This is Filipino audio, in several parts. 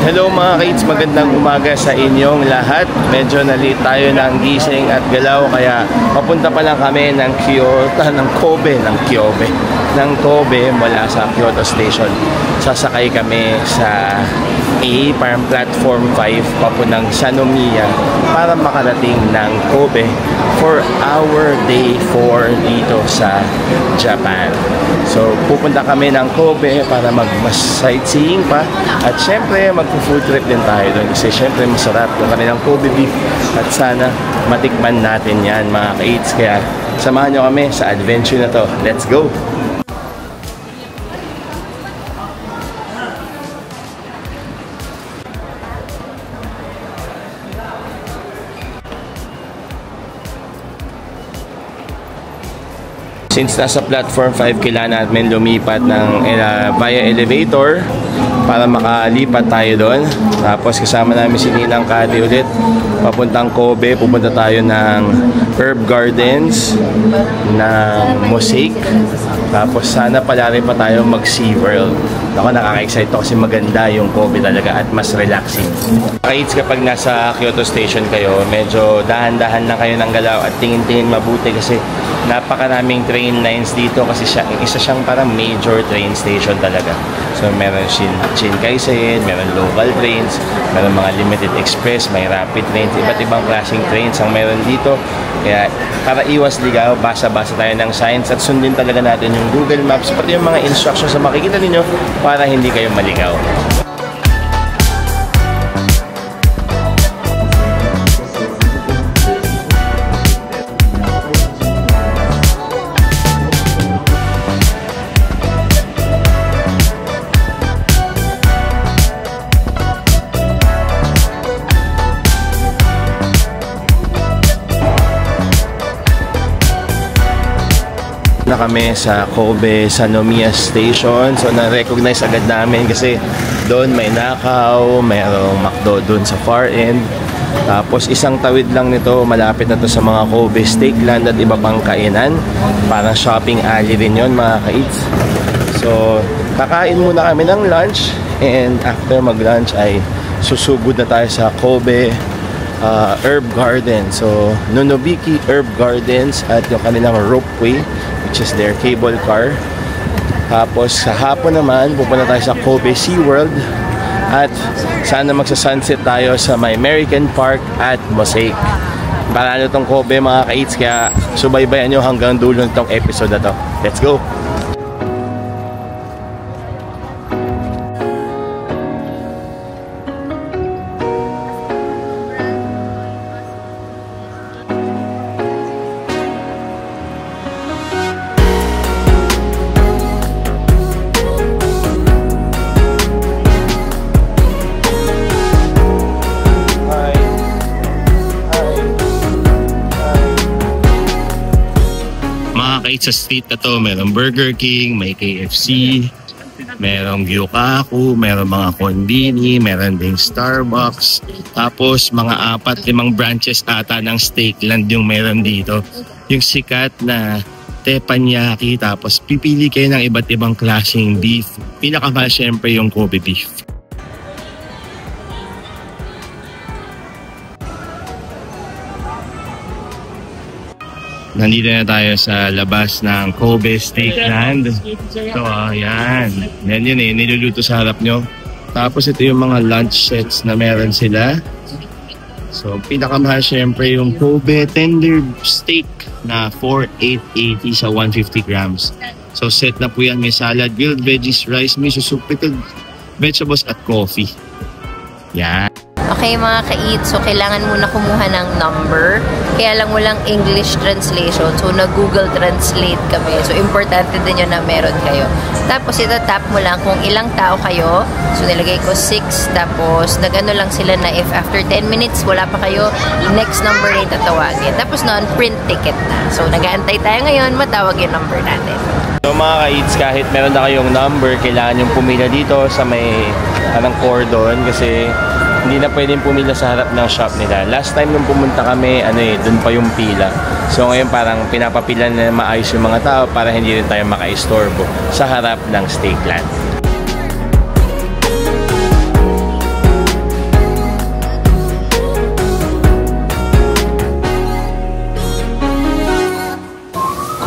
Hello mga kids, magandang umaga sa inyong lahat. Medyo na-late tayo ng gising at galaw kaya papunta pa lang kami ng Kobe mula sa Kyoto Station. Sasakay kami sa parang platform 5 papuntang Sanomiya para makarating ng Kobe for our day 4 dito sa Japan. So pupunta kami ng Kobe para mag-sightseeing pa at syempre mag-food trip din tayo doon kasi syempre masarap yung kanilang Kobe beef at sana matikman natin yan mga ka-eats. Kaya samahan nyo kami sa adventure na to. Let's go! Since nasa platform 5, kailangan natin lumipat ng via elevator para makalipat tayo doon. Tapos kasama namin si Ninang Kati ulit papuntang Kobe. Pupunta tayo ng Herb Gardens, ng Mosaic. Tapos sana pala rin pa tayo mag-SeaWorld. Ako nakaka-excite kasi maganda yung Kobe talaga at mas relaxing. Kahit kapag nasa Kyoto Station kayo, medyo dahan-dahan lang kayo ng galaw at tingin-tingin mabuti kasi napakaraming train lines dito kasi isa siyang parang major train station talaga. So meron Shinkansen, meron local trains, meron mga limited express, may rapid trains, iba't ibang klaseng trains ang meron dito. Kaya para iwas ligaw, basa-basa tayo ng signs at sundin talaga natin yung Google Maps pati yung mga instructions na makikita ninyo para hindi kayo maligaw. Na kami sa Kobe Sanomiya Station. So na-recognize agad namin kasi doon may Nakaw, mayroong McDo doon sa far end. Tapos isang tawid lang nito, malapit na to sa mga Kobe Steakland at iba pang kainan. Parang shopping alley rin yon mga ka-eats. So kakain muna kami ng lunch and after mag-lunch ay susugod na tayo sa Kobe Herb Garden. So Nonobiki Herb Gardens at yung kanilang ropeway, which is their cable car. Tapos sa hapon naman pupunta tayo sa Kobe SeaWorld at sana magsa-sunset tayo sa may American Park at Mosaic. Para tong Kobe mga ka-eats, kaya subaybayan nyo hanggang dulo nitong episode na to. Let's go! Sa street na to, merong Burger King, may KFC, merong Gyukaku, merong mga konbini, meron ding Starbucks. Tapos mga 4-5 branches ata ng Steakland yung meron dito. Yung sikat na teppanyaki, tapos pipili kayo ng iba't ibang klaseng beef. Pinakamahal syempre yung Kobe beef. Nandito na tayo sa labas ng Kobe Steakland. So, ayan. Yan yun niluluto sa harap nyo. Tapos ito yung mga lunch sets na meron sila. So, pinakamahal syempre yung Kobe Tender Steak na 4,880 sa 150 grams. So, set na po yan. May salad, grilled veggies, rice, miso soup, pickled vegetables at coffee. Yan. Okay mga ka-eats, so kailangan muna kumuha ng number. Kaya lang walang English translation. So nag-Google Translate kami. So importante din yun na meron kayo. Tapos itatap mo lang kung ilang tao kayo. So nilagay ko 6. Tapos nag-ano lang sila na if after 10 minutes wala pa kayo, next number na tatawagin. Tapos noon, print ticket na. So nag-aantay tayo ngayon, matawag yung number natin. So mga ka-eats, kahit meron na kayong number, kailangan yung pumila dito sa may cordon kasi hindi na pwedeng pumila sa harap ng shop nila. Last time nung pumunta kami, dun pa yung pila. So ngayon parang pinapapila na maayos yung mga tao para hindi rin tayo maka-istorbo sa harap ng Steakland.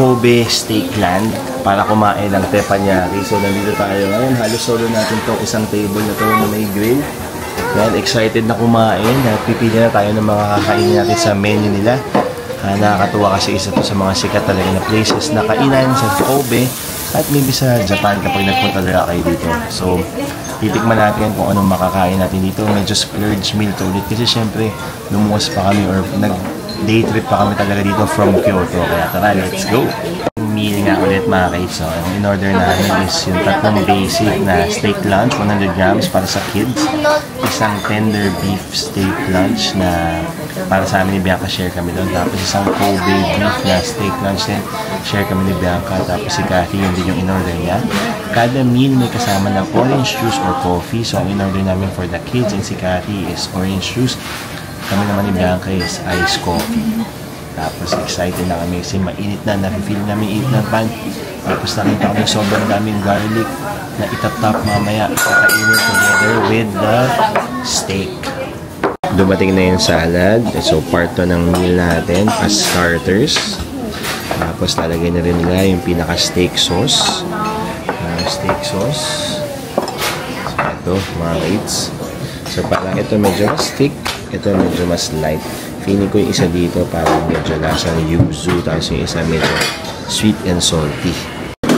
Kobe Steakland para kumain ng teppanyaki. So nandito tayo ngayon. Halos solo natin itong isang table na to na may grill. Yan, excited na kumain. Pipili na tayo ng mga kakainin natin sa menu nila. Nakakatuwa kasi isa to sa mga sikat talaga na places na kainan sa Kobe at maybe sa Japan kapag nagpunta talaga kayo dito. So, titikman natin kung anong makakain natin dito. Medyo splurge meal to ulit kasi syempre lumuwas pa kami or nag-day trip pa kami talaga dito from Kyoto. Kaya tara, let's go! Meal nga ulit mga kaits. So, ang in-order namin is yung tatlong basic na steak lunch, 100 grams para sa kids. Isang tender beef steak lunch na para sa amin ni Bianca, share kami doon. Tapos isang Kobe beef na steak lunch din, share kami ni Bianca. Tapos si Cathy, yun din yung in-order niya. Kada meal may kasama ng orange juice or coffee. So, ang in-order namin for the kids and si Cathy is orange juice. Kami naman ni Bianca is iced coffee. Tapos excited na kami kasi mainit na, na-feel namin init ng pan. Tapos nakita kami sobrang daming garlic na itatap mamaya kakainin together with the steak. Dumating na yung salad. So part to ng meal natin as starters. Tapos lalagay na rin nila yung pinaka steak sauce. Steak sauce. So ito mga kids. So parang ito medyo mas thick. Ito medyo mas light. Feeling ko yung isa dito parang medyo lasang yuzu. Tapos yung isa medyo sweet and salty.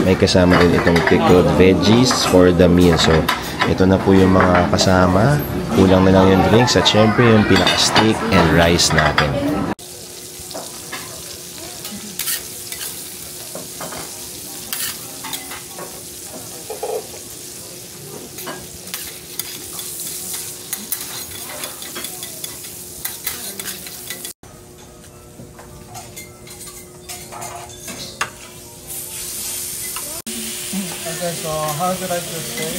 May kasama rin itong pickled veggies for the meal. So, ito na po yung mga kasama. Kulang na lang yung drinks. At syempre yung pinaka-steak and rice natin. Okay, so how do you like your steak?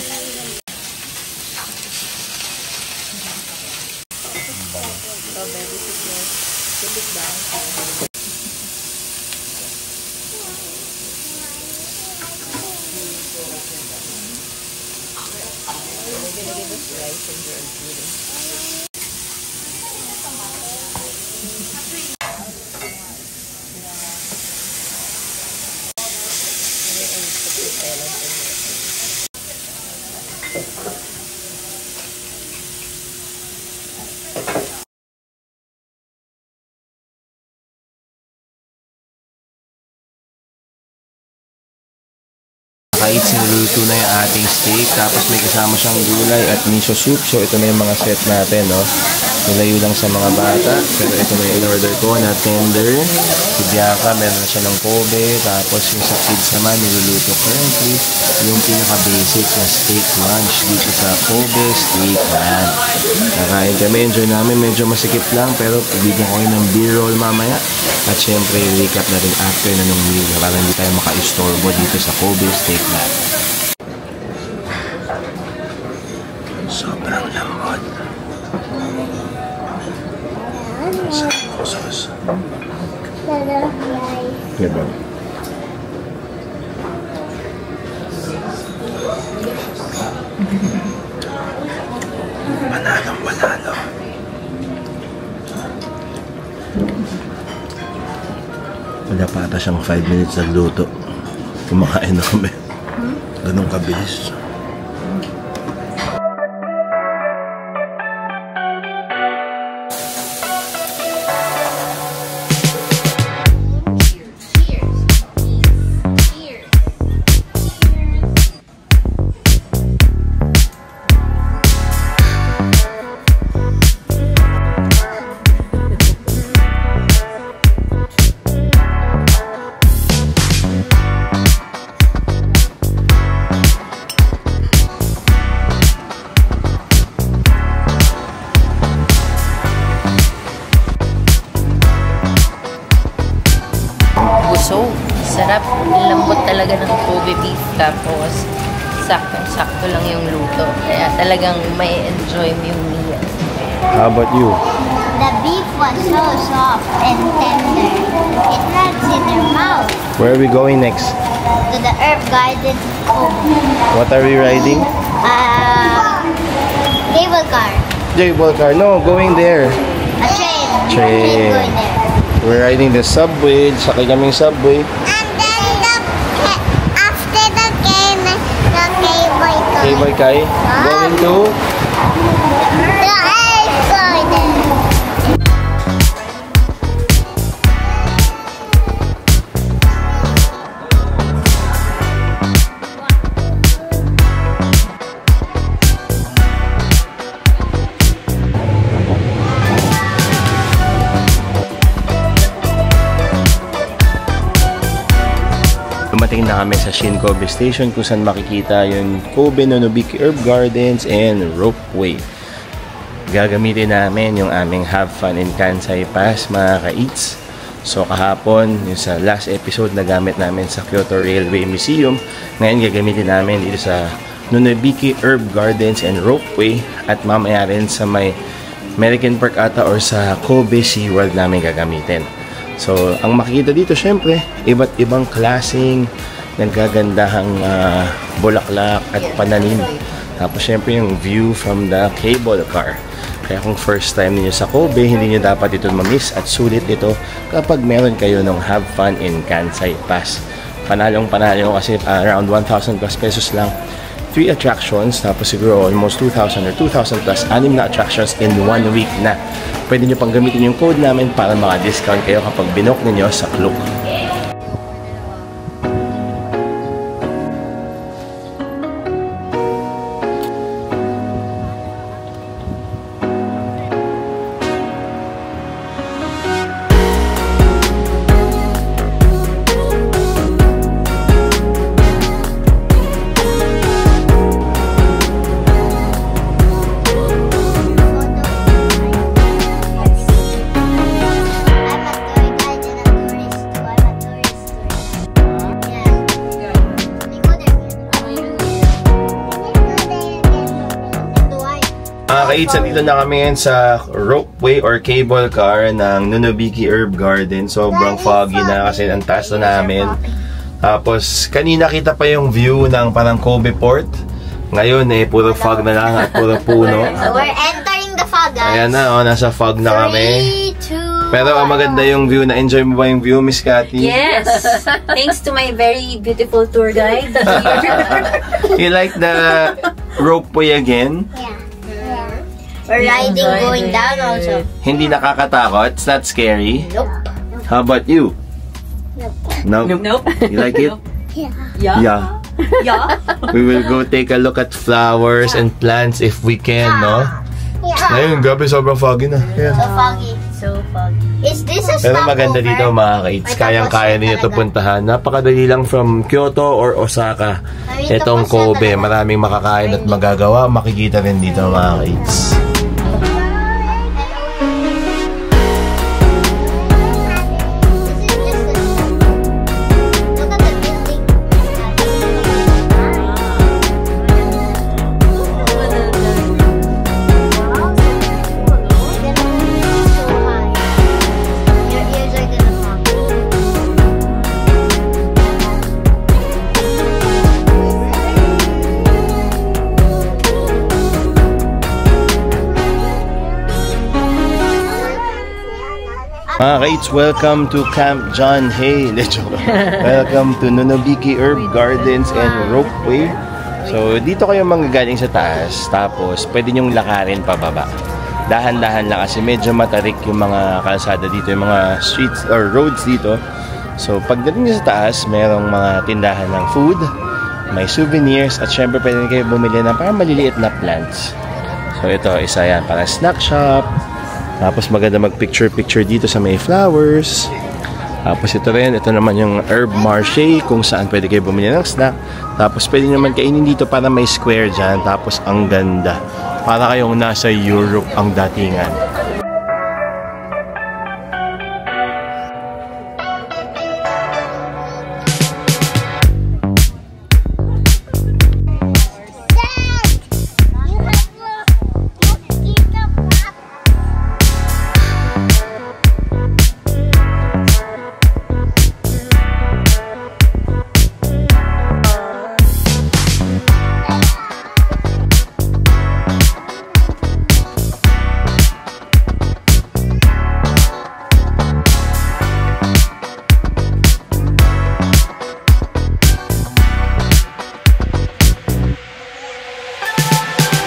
Kahit sinuluto na yung ating steak, tapos may kasama siyang gulay at miso soup. So ito na yung mga set natin, no? Nilayo lang sa mga bata. Pero ito na yung in-order ko na tender. Si Bianca, meron na siya ng Kobe. Tapos yung sa kids naman, niluluto currently yung pinaka-basic na steak lunch dito sa Kobe Steakland. Nakain kami, enjoy namin. Medyo masikip lang, pero bigyan ko kayo ng beer roll mamaya. At syempre, recap na rin after na nung meal para hindi tayo maka-istorbo dito sa Kobe Steakland. Sobrang lambot. Sarap ko sauce. Diba? Panalong panalo. Wala pa ata siyang 5 minutes na luto. Kumakain na kami. Ganun kabilis. So, sarap. Lambot talaga ng Kobe beef. Tapos, saktong-sakto lang yung luto. Kaya talagang may enjoy mo yung meal. How about you? The beef was so soft and tender. It melts in your mouth. Where are we going next? To the Earth Guided Home. What are we riding? Cable car. Cable car. No, going there. A train. Train. Going there. We're riding the subway. Sakay kaming subway. And Boy Kai? Going to? The egg garden. Dumating na kami sa Shin Kobe Station kung saan makikita yung Kobe Nonobiki Herb Gardens and Ropeway. Gagamitin namin yung aming Have Fun in Kansai Pass, mga ka-eats. So kahapon, yung sa last episode na gamit namin sa Kyoto Railway Museum, ngayon gagamitin namin dito sa Nonobiki Herb Gardens and Ropeway at mamaya rin sa may American Park ata or sa Kobe SeaWorld namin gagamitin. So, ang makikita dito, syempre, iba't ibang klaseng nagagandahang bulaklak at pananim. Tapos, syempre, yung view from the cable car. Kaya kung first time niyo sa Kobe, hindi niyo dapat ito ma-miss at sulit ito kapag meron kayo ng Have Fun in Kansai Pass. Panalong-panalo kasi around 1,000 plus pesos lang. 3 attractions, tapos siguro almost 2,000 or 2,000 plus 6 na attractions in 1 week na. Pwede nyo pang gamitin yung code namin para maka-discount kayo kapag binok ninyo sa Klook. Kaitsa, dito na kami ngayon sa ropeway or cable car ng Nonobiki Herb Garden. Sobrang foggy na kasi ang taas na namin. Tapos kanina kita pa yung view ng parang Kobe Port. Ngayon puro fog na lang at puro puno. So we're entering the fog, guys. Ayan na, nasa fog na kami. 3, 2, Pero ang maganda yung view. Na-enjoy mo ba yung view, Miss Cathy? Yes! Thanks to my very beautiful tour guide. You like the ropeway again? Yeah. We're riding going down also. Hindi nakakatakot? It's not scary? Nope. How about you? Nope. Nope. You like it? Yeah. Yeah. Yeah. We will go take a look at flowers and plants if we can, no? Yeah. Ayun, gabi sobrang foggy na. So foggy. So foggy. Is this a Pero stopover? maganda dito mga ka-eats. Kayang-kaya ninyo ito puntahan. Napakadali lang from Kyoto or Osaka. Itong Kobe. Maraming makakain at magagawa. Makikita rin dito mga ka-eats. Mga ka-eats, welcome to Camp John Hay. Welcome to Nonobiki Herb Gardens and Ropeway. So, dito kayo manggagaling sa taas. Tapos, pwede nyong lakarin pababa. Dahan-dahan lang kasi medyo matarik yung mga kalsada dito, yung mga streets or roads dito. So, pagdating nyo sa taas, merong mga tindahan ng food, may souvenirs, at syempre pwede kayo bumili ng parang maliliit na plants. So, ito, isa yan, parang snack shop. Tapos maganda mag-picture-picture dito sa may flowers. Tapos ito rin, ito naman yung herb marché kung saan pwede kayo bumili ng snack. Tapos pwede naman kainin dito para may square dyan. Tapos ang ganda. Para kayong nasa Europe ang datingan.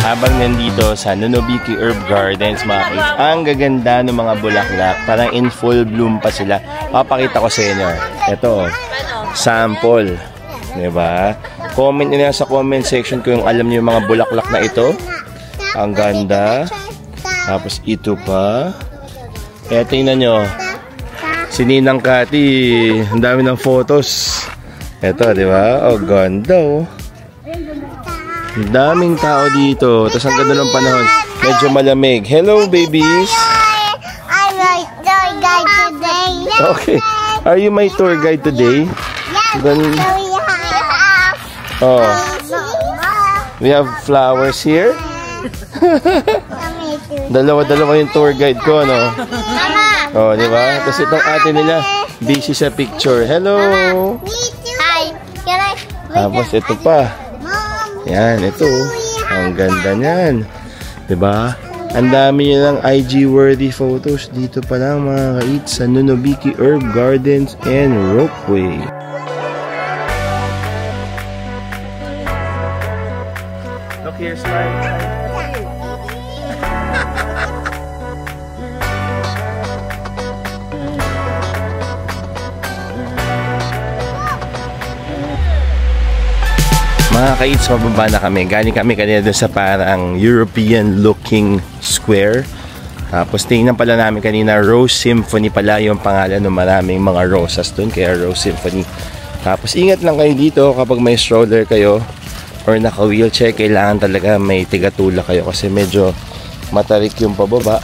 habang nandito sa Nonobiki Herb Gardens, mga kids, ang gaganda ng mga bulaklak. Parang in full bloom pa sila. Papakita ko sa inyo. Ito, sample. Diba? Comment nyo sa comment section kung alam nyo yung mga bulaklak na ito. Ang ganda. Tapos ito pa. Kaya tingnan nyo. Si Ninang Kati, ang dami ng photos. Ito, diba? Oh, ganda oh. Ang daming tao dito. Tapos ang ganda ng panahon. Medyo malamig. Hello, babies! I'm my tour guide today. Okay. Are you my tour guide today? Then, oh, we have flowers here. Dalawa-dalawa yung tour guide ko, no? Oh, di ba? Tapos itong ate nila, busy sa picture. Hello! Hi. Can I? Tapos ito pa. Yan, ito. Ang ganda niyan. Diba? Ang dami nilang IG-worthy photos dito pa lang, mga ka-eats, sa Nonobiki Herb Gardens and Ropeway. Look here, smile. Mga ka-eats, mababa na kami. Galing kami kanina doon sa parang European-looking square. Tapos tingnan pala namin kanina, Rose Symphony pala yung pangalan ng maraming mga rosas doon. Kaya Rose Symphony. Tapos ingat lang kayo dito kapag may stroller kayo or naka-wheelchair. Kailangan talaga may tigatula kayo kasi medyo matarik yung pababa.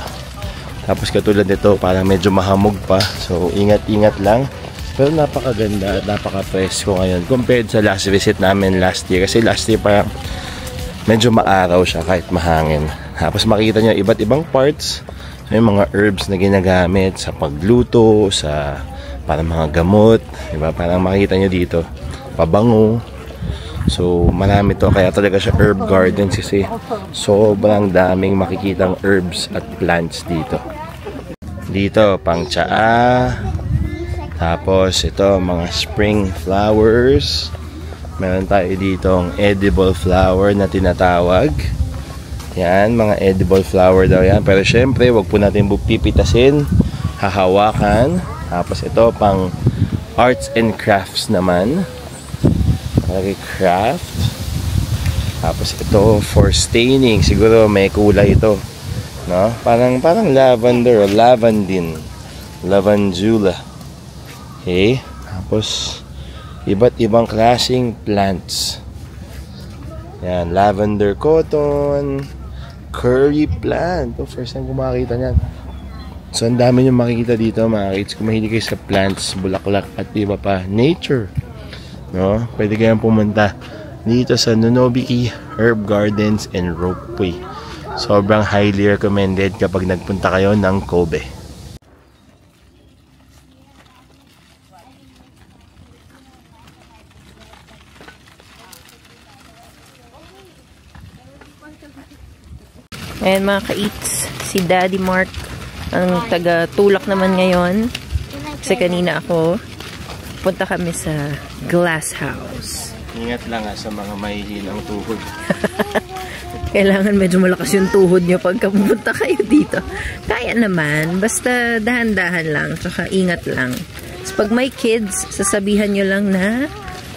Tapos katulad nito, parang medyo mahamog pa. So ingat-ingat lang. Pero napakaganda at napaka-presko ngayon compared sa last visit namin last year. Kasi last year parang medyo maaraw siya kahit mahangin. Tapos makikita nyo iba't ibang parts. So yung mga herbs na ginagamit sa pagluto, sa parang mga gamot. Diba? Parang makikita nyo dito. Pabango. So marami to. Kaya talaga siya herb gardens kasi sobrang daming makikitang herbs at plants dito. Dito, pang tsaa. Tapos ito, mga spring flowers. Meron tayo ditong edible flower na tinatawag. Yan, mga edible flower daw yan. Pero syempre, wag po natin pipitasin. Hahawakan. Tapos ito, pang arts and crafts naman. Lagi craft. Tapos ito, for staining. Siguro may kulay ito. No? Parang lavender o lavandin. Lavandula. Okay, tapos iba't ibang klaseng plants. Yan, lavender cotton, curry plant. Oh, first time ko makakita niyan. So, ang dami nyo makikita dito, mga kids. Kung mahilig kayo sa plants, bulaklak, at iba pa, nature. No? Pwede kayong pumunta dito sa Nonobiki Herb Gardens and Ropeway. Sobrang highly recommended kapag nagpunta kayo ng Kobe. Ayan mga ka-eats, si Daddy Mark ang taga-tulak naman ngayon. Kasi kanina ako, punta kami sa glass house. Ingat lang sa mga mahihinang tuhod. Kailangan medyo malakas yung tuhod nyo pagka pupunta kayo dito. Kaya naman, basta dahan-dahan lang, tsaka ingat lang. So, pag may kids, sasabihan nyo lang na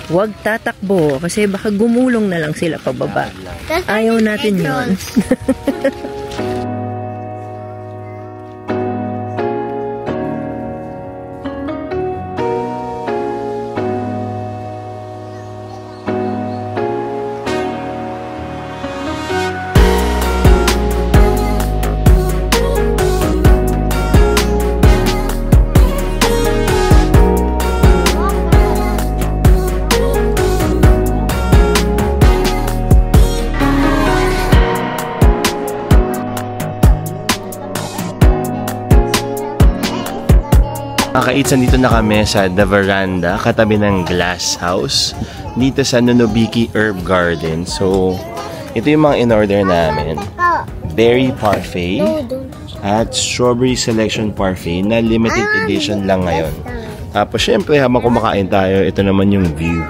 huwag tatakbo kasi baka gumulong na lang sila pababa. Ayaw natin yun. Kaka-eats, nandito na kami sa The Veranda, katabi ng glass house, dito sa Nonobiki Herb Garden. So, ito yung mga in-order namin. Berry parfait at strawberry selection parfait na limited edition lang ngayon. Tapos, syempre, habang kumakain tayo, ito naman yung view.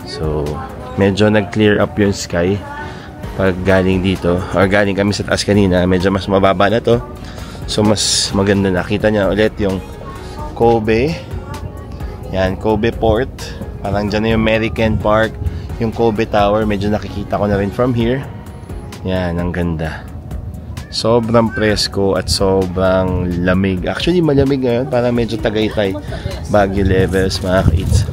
So, medyo nag-clear up yung sky. pag galing dito, or galing kami sa taas kanina, medyo mas mababa na to. So mas maganda. Nakita niya ulit yung Kobe. Yan, Kobe Port. Parang dyan na yung American Park, yung Kobe Tower. Medyo nakikita ko na rin from here. Yan, ang ganda. Sobrang presko at sobrang lamig. Actually, malamig ngayon. Parang medyo Tagaytay, Baguio levels, mga ka-eats.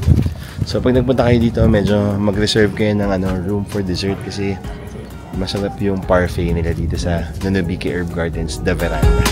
So pag nagpunta kayo dito, medyo mag-reserve kayo ng room for dessert kasi masarap yung parfait nila dito sa Nonobike Herb Gardens, The Veranda.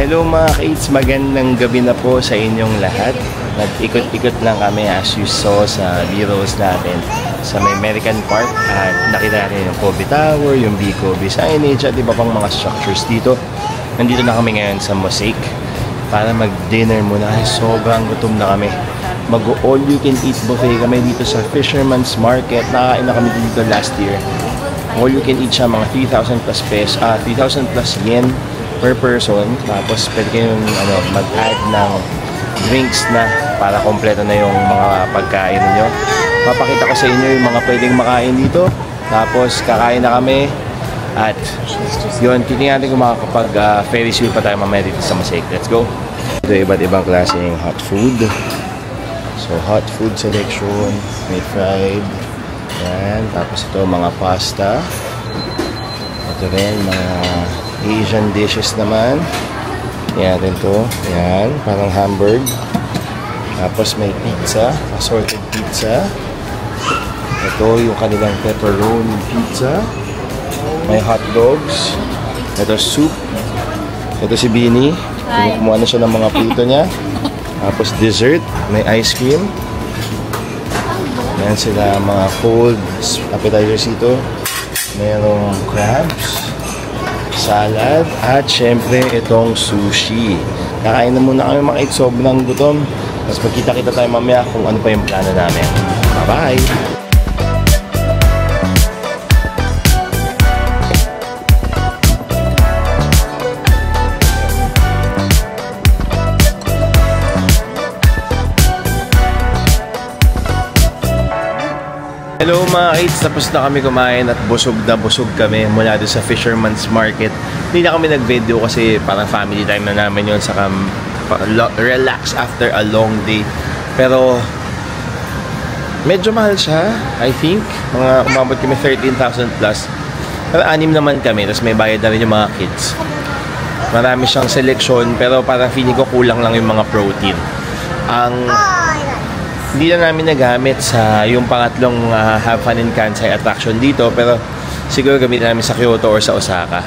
Hello mga ka-eats, magandang gabi na po sa inyong lahat. Nag-ikot-ikot lang kami as you saw sa B-rolls natin sa may American Park at nakita natin yung Kobe Tower, yung B-Kobe signage at iba pang mga structures dito. Nandito na kami ngayon sa Mosaic para mag-dinner muna kasi sobrang gutom na kami. Mag-all-you-can-eat buffet kami dito sa Fisherman's Market. Nakakain na kami dito last year. All-you-can-eat siya, mga 3,000 plus pesos, 3,000 plus yen per person. Tapos pwede kayong mag-add ng drinks na para kompleto na yung mga pagkain niyo. Papakita ko sa inyo yung mga pwedeng makain dito. Tapos kakain na kami at yun, titingnan natin kung makakapag Ferris wheel pa tayo mamaya dito sa Mosaic. Let's go! Ito iba't ibang klaseng hot food. So hot food selection, may fried. Yan. Tapos ito mga pasta. Ito rin mga Asian dishes naman. Yan rin to. Yan. Parang hamburg. Tapos may pizza. Assorted pizza. Ito yung kanilang pepperoni pizza. May hot dogs. Ito soup. Ito si Bini. Kumuha na siya ng mga prito niya. Tapos dessert. May ice cream. Yan sila mga cold appetizers ito. Merong crabs, salad, at syempre itong sushi. Kakain na muna kami mga sobrang gutom. Tapos magkita-kita tayo mamaya kung ano pa yung plano namin. Bye-bye! Hello mga kids, tapos na kami kumain at busog na busog kami mula doon sa Fisherman's Market. Hindi na kami nag-video kasi parang family time na namin yun, saka relax after a long day. Pero medyo mahal siya, I think. Mga umabot kami 13,000 plus. Pero 6 naman kami, tapos may bayad na rin yung mga kids. Marami siyang selection, pero parang feeling ko kulang lang yung mga protein. Hindi na namin nagamit sa yung pangatlong Have Fun in Kansai attraction dito, pero siguro gamitin namin sa Kyoto or sa Osaka.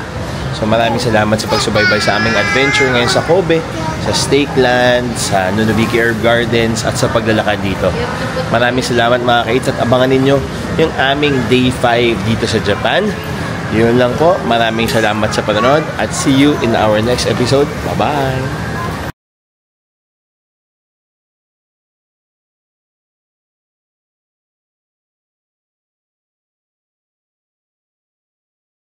So So maraming salamat sa pagsubaybay sa aming adventure ngayon sa Kobe, sa Steakland, sa Nonobiki Herb Gardens, at sa paglalakad dito. Maraming salamat mga kaits, at abangan ninyo yung aming Day 5 dito sa Japan. Yun lang po. Maraming salamat sa panonood at see you in our next episode. Bye-bye!